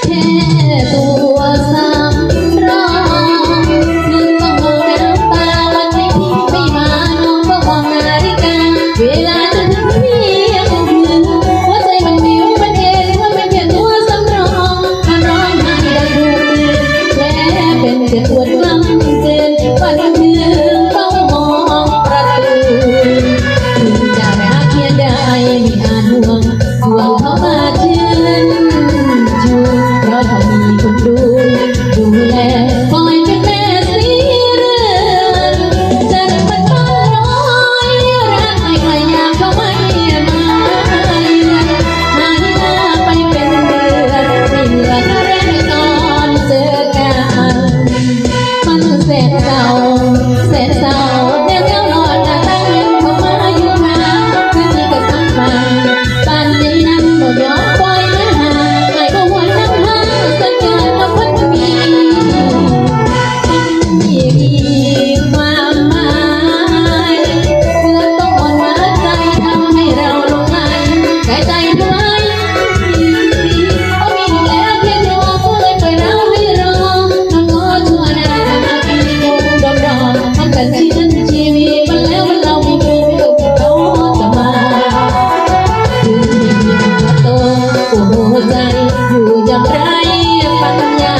แค่ตัวสำรองนึกต้องมองน้ำตาวันไหนที่ไม่มาน้องก็มองนาฬิกาเวลาจะถึงเที่ยงคืนหัวใจมันวิวมันเอ็นว่าเป็นแค่ตัวสำรองมันร้องไห้ดังลูกตื่นและเป็นเจ็บปวดกล้ำเกินวันคืนเฝ้ามองประตูถึงจะรักเพียงใดไม่อาจห่วงเข้ามาชื่นชูเพราะเขามีคนดูแลคอยเป็นแม่สีเรือนจะมันฟ้าร้อยรักไม่ใครอยากเข้าไม่มาเยือนหายหน้าไปเป็นเดือนไม่เหลืออะไรตอนเจอกันมันแสนเศร้าแสนเศร้าแนวเงานอนหน้าตั้งเห็นเขามาอยู่หาคือมีกระสังฟังบ้านนี้นั้นหมดยอมปล่อยมาหาให้ก็วนน้ำหาสัญญาณน้ำพัดมีความหมายเพื่อต้องอ่อนมาใจทำให้เราหลงไหลใจทำไมเขามีแล้วเพียงรอก็เลยปล่อยเราให้รอนอนงอชั่วนาทีคงดมดอทำกันที่นั้นชีวิตมันแล้วมันเราไม่เคยไม่เคยเขาจะมาถึงที่โตโอ้โหใจอยู่อย่างไรปัญญา